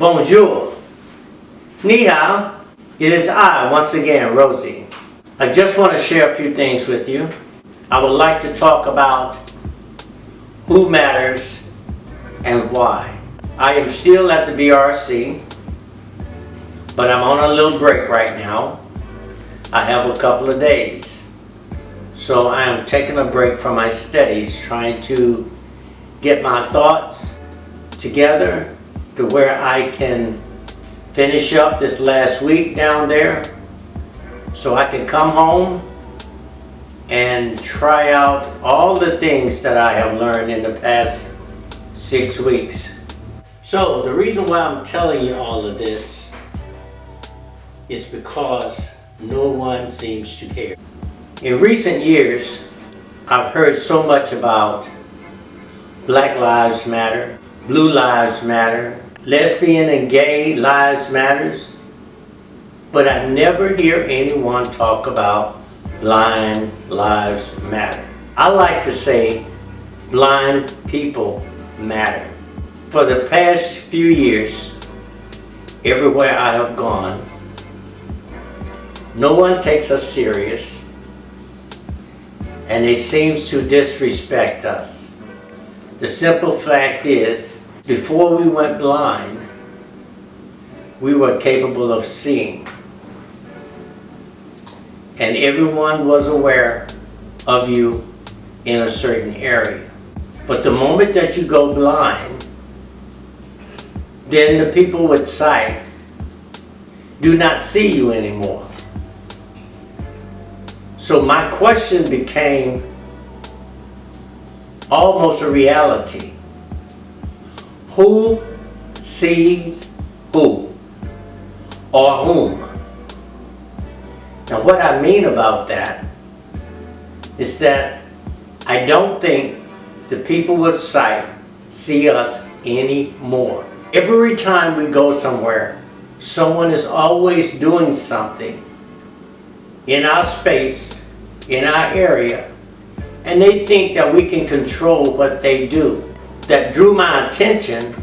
Bonjour. Ni hao. It is I, once again, Rosey. I just want to share a few things with you. I would like to talk about who matters and why. I am still at the BRC, but I'm on a little break right now. I have a couple of days. So I am taking a break from my studies, trying to get my thoughts together to where I can finish up this last week down there so I can come home and try out all the things that I have learned in the past 6 weeks. So the reason why I'm telling you all of this is because no one seems to care. In recent years, I've heard so much about Black Lives Matter, Blue Lives Matter, lesbian and gay lives matters, but I never hear anyone talk about blind lives matter. I like to say blind people matter. For the past few years, everywhere I have gone, no one takes us serious and they seem to disrespect us. The simple fact is, before we went blind, we were capable of seeing. And everyone was aware of you in a certain area. But the moment that you go blind, then the people with sight do not see you anymore. So my question became almost a reality. Who sees who or whom? Now what I mean about that is that I don't think the people with sight see us anymore. Every time we go somewhere, someone is always doing something in our space, in our area, and they think that we can control what they do. That drew my attention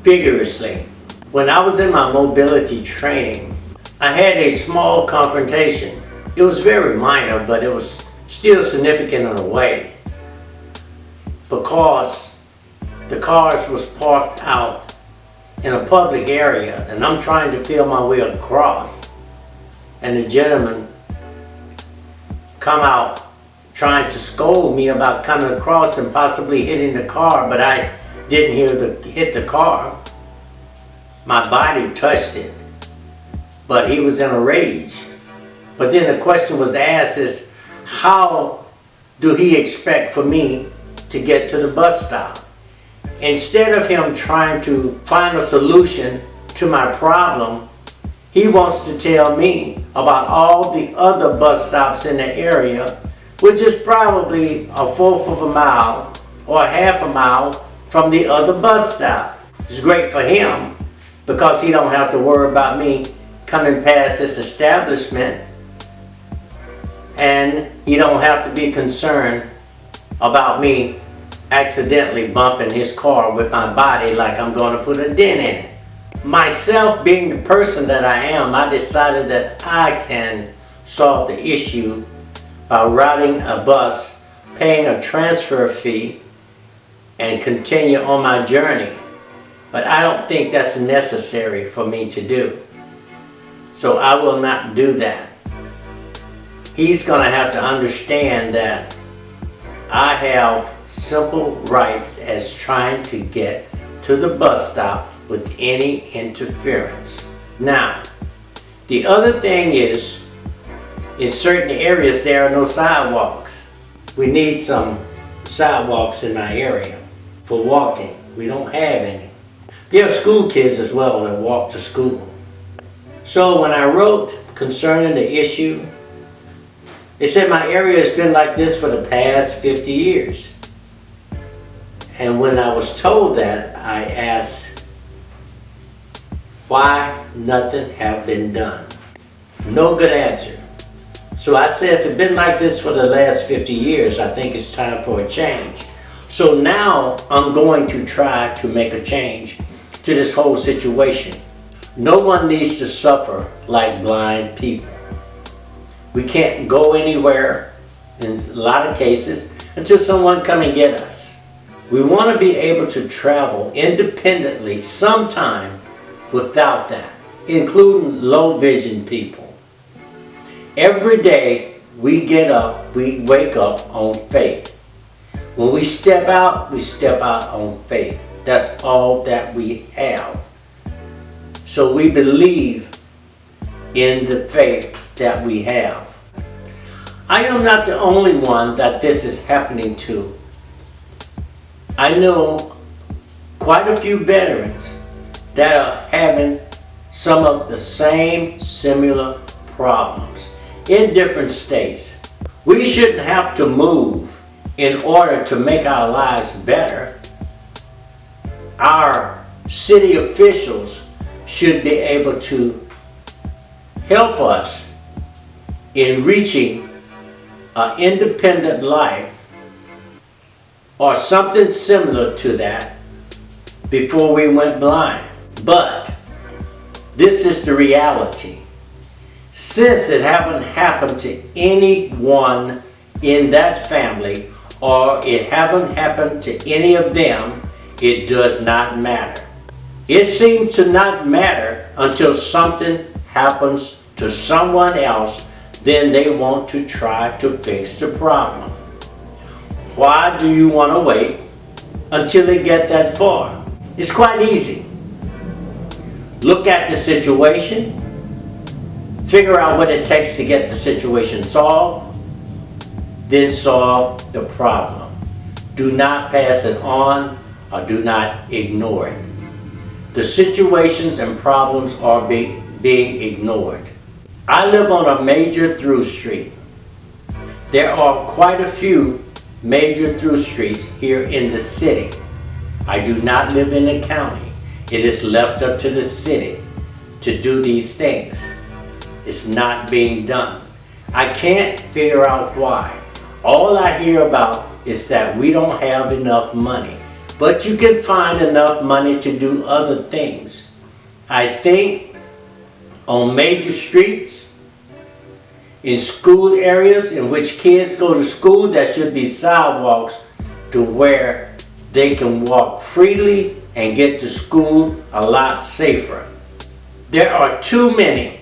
vigorously. When I was in my mobility training, I had a small confrontation. It was very minor, but it was still significant in a way, because the cars was parked out in a public area and I'm trying to feel my way across, and the gentleman come out trying to scold me about coming across and possibly hitting the car, but I didn't hit the car. My body touched it, but he was in a rage. But then the question was asked is, how do he expect for me to get to the bus stop? Instead of him trying to find a solution to my problem, he wants to tell me about all the other bus stops in the area, which is probably a fourth of a mile or a half a mile from the other bus stop. It's great for him because he don't have to worry about me coming past this establishment, and he don't have to be concerned about me accidentally bumping his car with my body like I'm going to put a dent in it. Myself being the person that I am, I decided that I can solve the issue by riding a bus, paying a transfer fee, and continue on my journey. But I don't think that's necessary for me to do. So I will not do that. He's going to have to understand that I have simple rights as trying to get to the bus stop with any interference. Now, the other thing is, in certain areas there are no sidewalks. We need some sidewalks in my area for walking. We don't have any. There are school kids as well that walk to school. So when I wrote concerning the issue, they said my area has been like this for the past 50 years. And when I was told that, I asked, why nothing have been done? No good answer. So I said, if it's been like this for the last 50 years, I think it's time for a change. So now I'm going to try to make a change to this whole situation. No one needs to suffer like blind people. We can't go anywhere in a lot of cases until someone come and get us. We want to be able to travel independently sometime without that, including low vision people. Every day we get up, we wake up on faith. When we step out on faith. That's all that we have. So we believe in the faith that we have. I am not the only one that this is happening to. I know quite a few veterans that are having some of the same similar problems in different states. We shouldn't have to move in order to make our lives better. Our city officials should be able to help us in reaching an independent life or something similar to that before we went blind. But this is the reality. Since it haven't happened to anyone in that family, or it haven't happened to any of them, it does not matter. It seems to not matter until something happens to someone else, then they want to try to fix the problem. Why do you want to wait until it gets that far? It's quite easy. Look at the situation, figure out what it takes to get the situation solved, then solve the problem. Do not pass it on or do not ignore it. The situations and problems are being ignored. I live on a major through street. There are quite a few major through streets here in the city. I do not live in the county. It is left up to the city to do these things. It's not being done. I can't figure out why. All I hear about is that we don't have enough money. But you can find enough money to do other things. I think on major streets, in school areas in which kids go to school, there should be sidewalks to where they can walk freely and get to school a lot safer. There are too many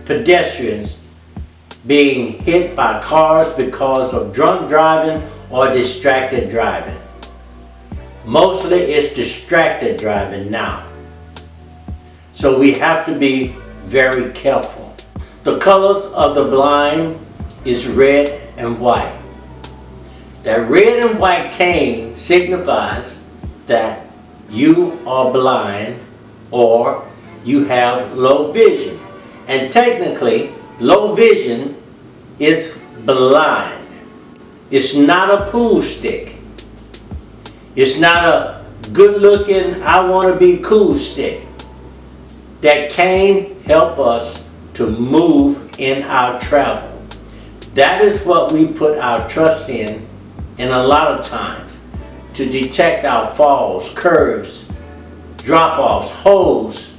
pedestrians being hit by cars because of drunk driving or distracted driving. Mostly it's distracted driving now. So we have to be very careful. The colors of the blind is red and white. That red and white cane signifies that you are blind or you have low vision. And technically, low vision is blind. It's not a pool stick. It's not a good looking, I want to be cool stick. That cane help us to move in our travel. That is what we put our trust in a lot of times, to detect our falls, curves, drop-offs, holes,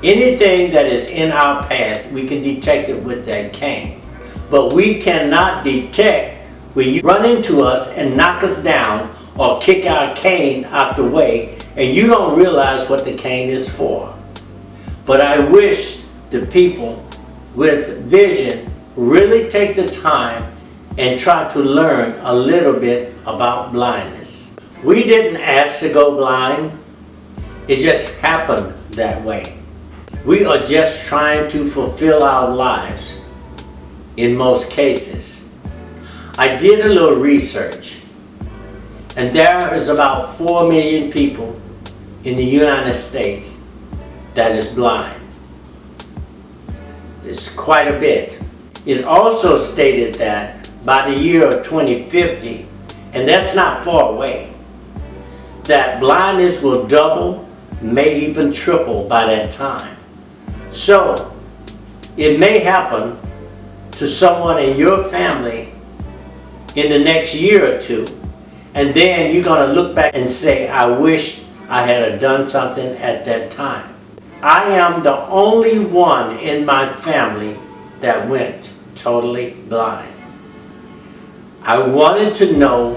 anything that is in our path, we can detect it with that cane. But we cannot detect when you run into us and knock us down or kick our cane out the way and you don't realize what the cane is for. But I wish the people with vision really take the time and try to learn a little bit about blindness. We didn't ask to go blind. It just happened that way. We are just trying to fulfill our lives in most cases. I did a little research, and there is about 4 million people in the United States that is blind. It's quite a bit. It also stated that by the year of 2050, and that's not far away, that blindness will double, may even triple by that time. So, it may happen to someone in your family in the next year or two, and then you're going to look back and say, I wish I had done something at that time. I am the only one in my family that went totally blind. I wanted to know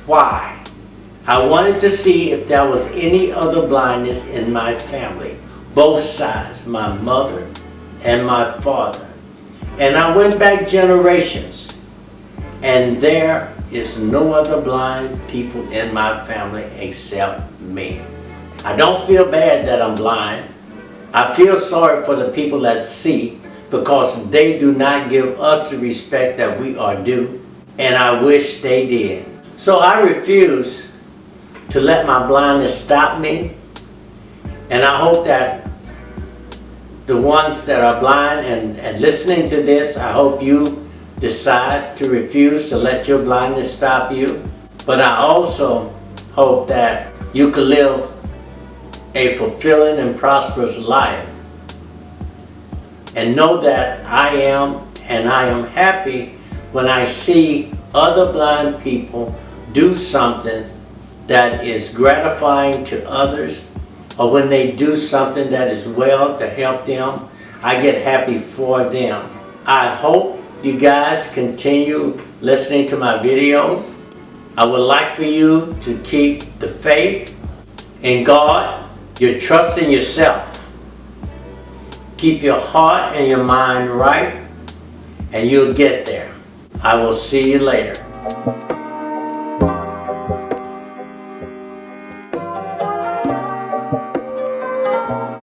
why. I wanted to see if there was any other blindness in my family, both sides, my mother and my father. And I went back generations, and there is no other blind people in my family except me. I don't feel bad that I'm blind. I feel sorry for the people that see, because they do not give us the respect that we are due, and I wish they did. So I refuse to let my blindness stop me, and I hope that the ones that are blind and listening to this, I hope you decide to refuse to let your blindness stop you. But I also hope that you can live a fulfilling and prosperous life, and know that I am happy when I see other blind people do something that is gratifying to others, or when they do something that is well to help them. I get happy for them. I hope you guys continue listening to my videos. I would like for you to keep the faith in God, your trust in yourself. Keep your heart and your mind right, and you'll get there. I will see you later.